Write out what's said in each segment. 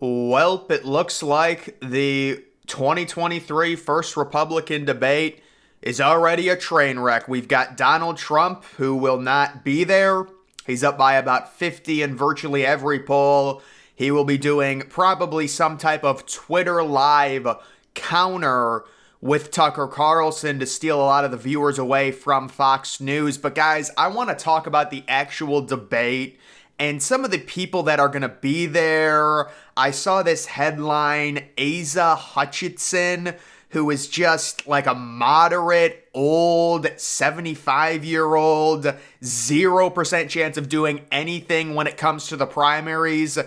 Well, it looks like the 2023 first Republican debate is already a train wreck. We've got Donald Trump, who will not be there. He's up by about 50 in virtually every poll. He will be doing probably some type of Twitter live counter with Tucker Carlson to steal a lot of the viewers away from Fox News. But guys, I want to talk about the actual debate and some of the people that are going to be there. I saw this headline, Asa Hutchinson, who is just like a moderate, old, 75-year-old, 0% chance of doing anything when it comes to the primaries,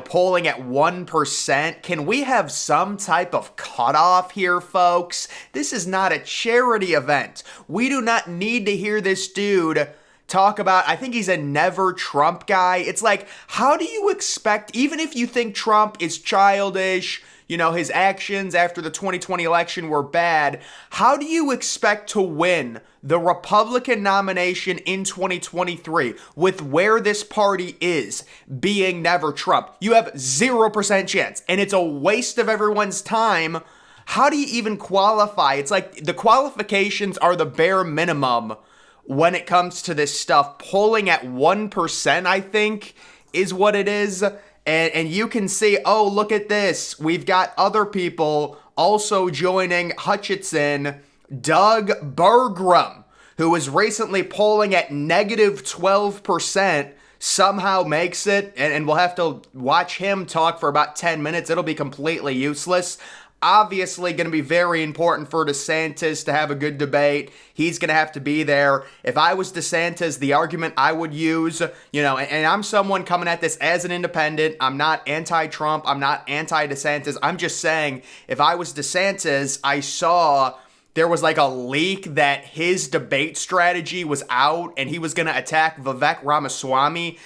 polling at 1%. Can we have some type of cutoff here, folks? This is not a charity event. We do not need to hear this dude talk about, I think he's a never Trump guy. It's like, how do you expect, even if you think Trump is childish, his actions after the 2020 election were bad, how do you expect to win the Republican nomination in 2023 with where this party is being never Trump? You have 0% chance, and it's a waste of everyone's time. How do you even qualify? It's like the qualifications are the bare minimum when it comes to this stuff. Polling at 1%, I think, is what it is. And you can see, oh, look at this. We've got other people also joining Hutchinson. Doug Burgum, who was recently polling at negative 12%, somehow makes it. And we'll have to watch him talk for about 10 minutes. It'll be completely useless. Obviously going to be very important for DeSantis to have a good debate. He's going to have to be there. If I was DeSantis, the argument I would use, and I'm someone coming at this as an independent. I'm not anti-Trump. I'm not anti-DeSantis. I'm just saying, if I was DeSantis, I saw there was like a leak that his debate strategy was out and he was going to attack Vivek Ramaswamy.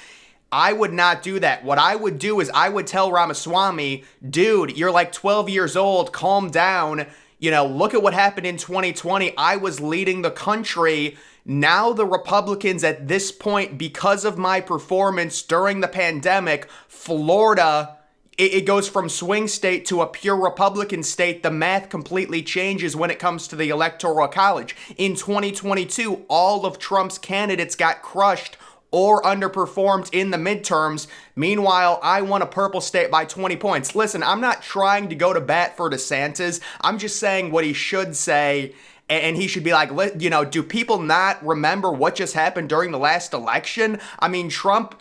I would not do that. What I would do is I would tell Ramaswamy, dude, you're like 12 years old, calm down. Look at what happened in 2020. I was leading the country. Now the Republicans at this point, because of my performance during the pandemic, Florida, it goes from swing state to a pure Republican state. The math completely changes when it comes to the Electoral College. In 2022, all of Trump's candidates got crushed or underperformed in the midterms. Meanwhile, I won a purple state by 20 points. Listen, I'm not trying to go to bat for DeSantis. I'm just saying what he should say, and he should be like, do people not remember what just happened during the last election? I mean, Trump,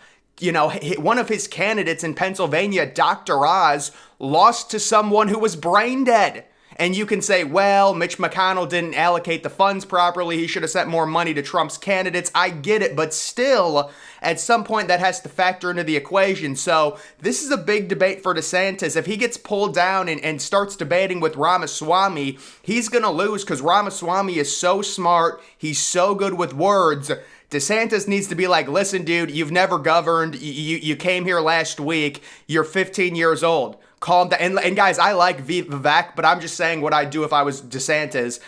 one of his candidates in Pennsylvania, Dr. Oz, lost to someone who was brain dead. And you can say, well, Mitch McConnell didn't allocate the funds properly. He should have sent more money to Trump's candidates. I get it. But still, at some point, that has to factor into the equation. So this is a big debate for DeSantis. If he gets pulled down and starts debating with Ramaswamy, he's going to lose because Ramaswamy is so smart. He's so good with words. DeSantis needs to be like, listen, dude, you've never governed. You came here last week. You're 15 years old. Calm down. And guys, I like Vivek, but I'm just saying what I'd do if I was DeSantis.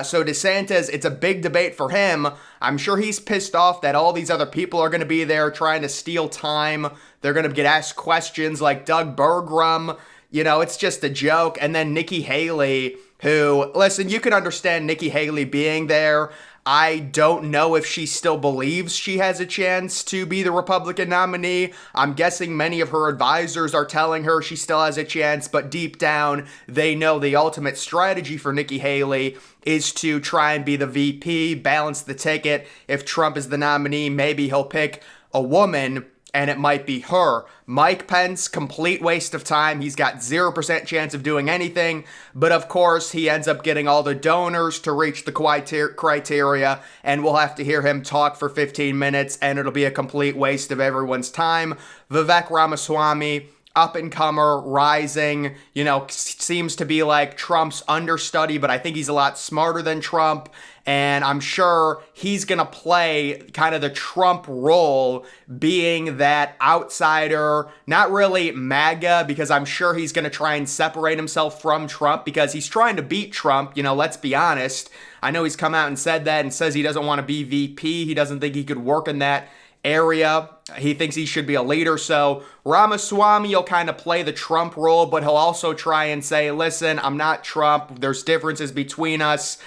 So DeSantis, it's a big debate for him. I'm sure he's pissed off that all these other people are going to be there trying to steal time. They're going to get asked questions like Doug Burgum. It's just a joke. And then Nikki Haley, who, listen, you can understand Nikki Haley being there. I don't know if she still believes she has a chance to be the Republican nominee. I'm guessing many of her advisors are telling her she still has a chance, but deep down, they know the ultimate strategy for Nikki Haley is to try and be the VP, balance the ticket. If Trump is the nominee, maybe he'll pick a woman, and it might be her. Mike Pence, complete waste of time. He's got 0% chance of doing anything. But of course, he ends up getting all the donors to reach the criteria. And we'll have to hear him talk for 15 minutes. And it'll be a complete waste of everyone's time. Vivek Ramaswamy, up-and-comer, rising, seems to be like Trump's understudy. But I think he's a lot smarter than Trump. And I'm sure he's going to play kind of the Trump role, being that outsider, not really MAGA, because I'm sure he's going to try and separate himself from Trump because he's trying to beat Trump. Let's be honest. I know he's come out and said that and says he doesn't want to be VP. He doesn't think he could work in that area. He thinks he should be a leader. So Ramaswamy will kind of play the Trump role, but he'll also try and say, listen, I'm not Trump. There's differences between us.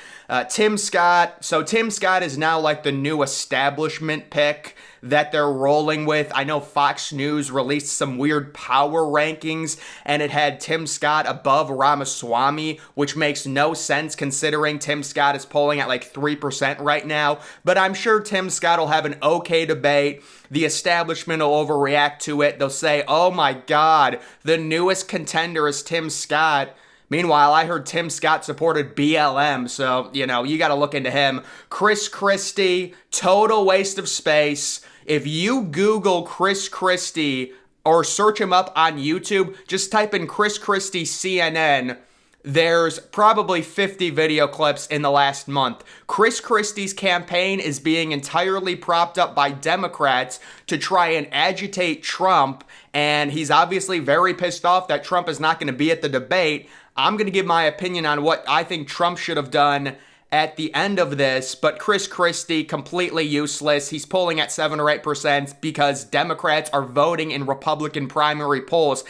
Tim Scott. So Tim Scott is now like the new establishment pick that they're rolling with. I know Fox News released some weird power rankings, and it had Tim Scott above Ramaswamy, which makes no sense considering Tim Scott is polling at like 3% right now. But I'm sure Tim Scott will have an okay debate. The establishment will overreact to it. They'll say, oh my God, the newest contender is Tim Scott. Meanwhile, I heard Tim Scott supported BLM, so, you got to look into him. Christie, total waste of space. If you Google Christie or search him up on YouTube, just type in Christie CNN. There's probably 50 video clips in the last month. Christie's campaign is being entirely propped up by Democrats to try and agitate Trump, and he's obviously very pissed off that Trump is not going to be at the debate. I'm going to give my opinion on what I think Trump should have done at the end of this, but Christie, completely useless. He's polling at 7 or 8% because Democrats are voting in Republican primary polls.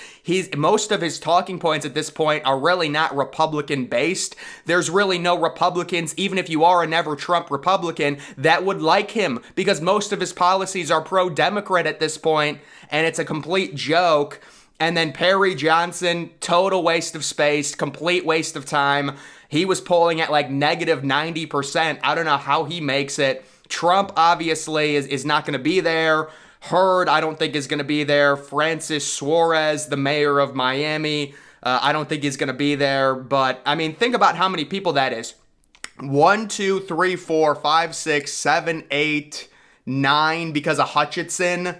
Most of his talking points at this point are really not Republican-based. There's really no Republicans, even if you are a never-Trump Republican, that would like him because most of his policies are pro-Democrat at this point, and it's a complete joke. And then Perry Johnson, total waste of space, complete waste of time. He was polling at like negative 90%. I don't know how he makes it. Trump obviously is not going to be there. Hurd, I don't think is going to be there. Francis Suarez, the mayor of Miami, I don't think he's going to be there. But I mean, think about how many people that is. 1, 2, 3, 4, 5, 6, 7, 8, 9 because of Hutchinson.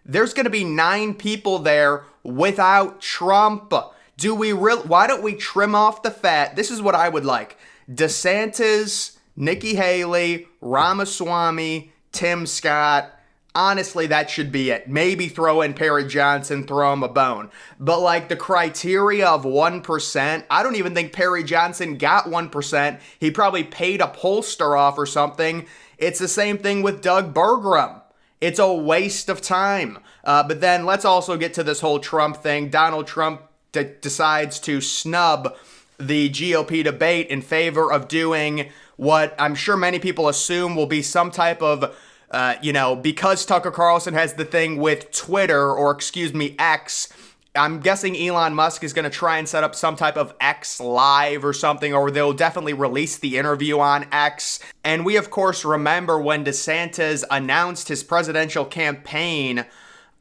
There's going to be 9 people there without Trump. Why don't we trim off the fat? This is what I would like. DeSantis, Nikki Haley, Ramaswamy, Tim Scott. Honestly, that should be it. Maybe throw in Perry Johnson, throw him a bone. But like the criteria of 1%, I don't even think Perry Johnson got 1%. He probably paid a pollster off or something. It's the same thing with Doug Burgum. It's a waste of time. But then let's also get to this whole Trump thing. Donald Trump decides to snub the GOP debate in favor of doing what I'm sure many people assume will be some type of, because Tucker Carlson has the thing with Twitter, or X, I'm guessing Elon Musk is going to try and set up some type of X Live or something, or they'll definitely release the interview on X. And we, of course, remember when DeSantis announced his presidential campaign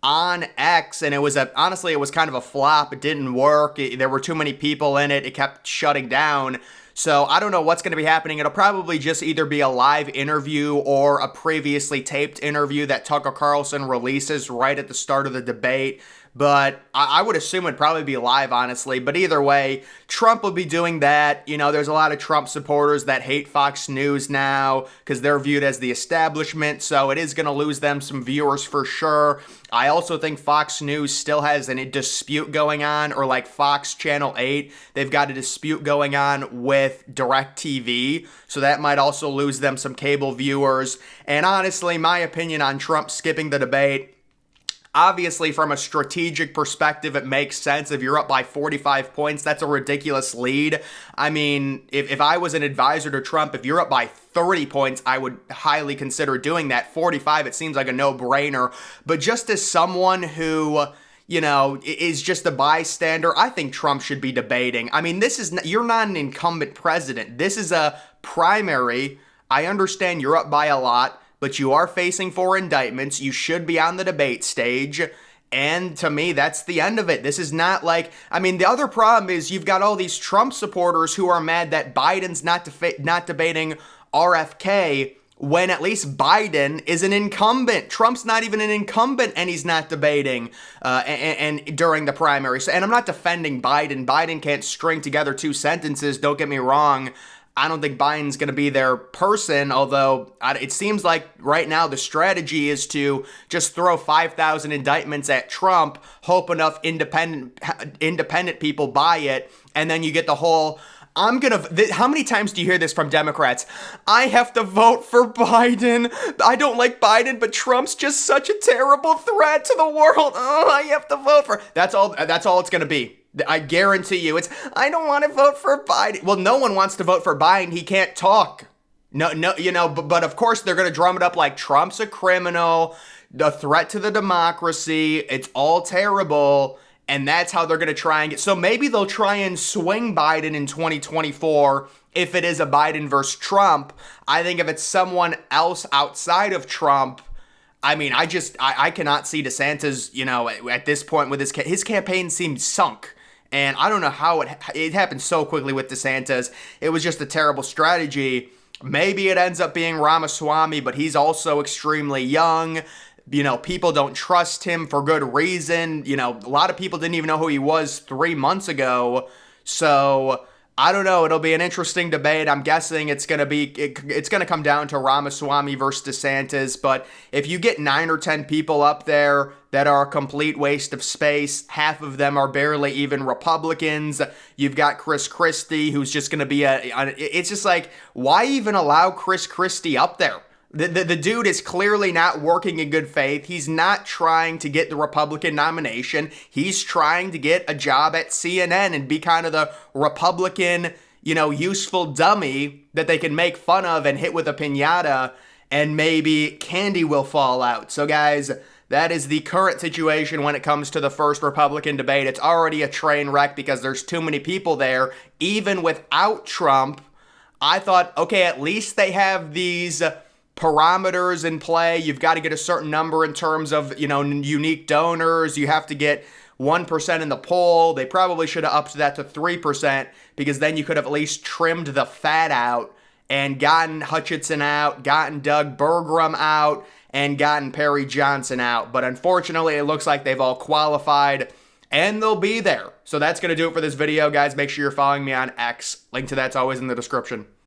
on X, and honestly, it was kind of a flop. It didn't work. There were too many people in it. It kept shutting down. So I don't know what's going to be happening. It'll probably just either be a live interview or a previously taped interview that Tucker Carlson releases right at the start of the debate. But I would assume it'd probably be live, honestly. But either way, Trump will be doing that. There's a lot of Trump supporters that hate Fox News now because they're viewed as the establishment. So it is going to lose them some viewers for sure. I also think Fox News still has a dispute going on, or like Fox Channel 8. They've got a dispute going on with DirecTV. So that might also lose them some cable viewers. And honestly, my opinion on Trump skipping the debate, obviously, from a strategic perspective, it makes sense. If you're up by 45 points, that's a ridiculous lead. I mean, if I was an advisor to Trump, if you're up by 30 points, I would highly consider doing that. 45, it seems like a no-brainer. But just as someone who, is just a bystander, I think Trump should be debating. I mean, you're not an incumbent president. This is a primary. I understand you're up by a lot, but you are facing 4 indictments. You should be on the debate stage. And to me, that's the end of it. This is not like, the other problem is you've got all these Trump supporters who are mad that Biden's not debating RFK, when at least Biden is an incumbent. Trump's not even an incumbent, and he's not debating and during the primary. And I'm not defending Biden. Biden can't string together 2 sentences, don't get me wrong. I don't think Biden's going to be their person, although it seems like right now the strategy is to just throw 5,000 indictments at Trump, hope enough independent people buy it, and then you get the whole How many times do you hear this from Democrats? I have to vote for Biden. I don't like Biden, but Trump's just such a terrible threat to the world. Oh, I have to vote for. That's all it's going to be. I guarantee you. I don't want to vote for Biden. Well, no one wants to vote for Biden. He can't talk. No, but of course they're going to drum it up like Trump's a criminal, the threat to the democracy. It's all terrible. And that's how they're going to try and get. So maybe they'll try and swing Biden in 2024 if it is a Biden versus Trump. I think if it's someone else outside of Trump, I mean, I cannot see DeSantis, at this point with his campaign seemed sunk. And I don't know how it happened so quickly with DeSantis. It was just a terrible strategy. Maybe it ends up being Ramaswamy, but he's also extremely young. People don't trust him for good reason. A lot of people didn't even know who he was 3 months ago. So I don't know. It'll be an interesting debate. I'm guessing it's going to come down to Ramaswamy versus DeSantis. But if you get 9 or 10 people up there that are a complete waste of space, half of them are barely even Republicans. You've got Christie, who's just going to be it's just like, why even allow Christie up there? The dude is clearly not working in good faith. He's not trying to get the Republican nomination. He's trying to get a job at CNN and be kind of the Republican, useful dummy that they can make fun of and hit with a piñata, and maybe candy will fall out. So guys, that is the current situation when it comes to the first Republican debate. It's already a train wreck because there's too many people there. Even without Trump, I thought, okay, at least they have these parameters in play. You've got to get a certain number in terms of, unique donors. You have to get 1% in the poll. They probably should have upped that to 3% because then you could have at least trimmed the fat out and gotten Hutchinson out, gotten Doug Burgum out, and gotten Perry Johnson out. But unfortunately, it looks like they've all qualified and they'll be there. So that's going to do it for this video, guys. Make sure you're following me on X. Link to that's always in the description.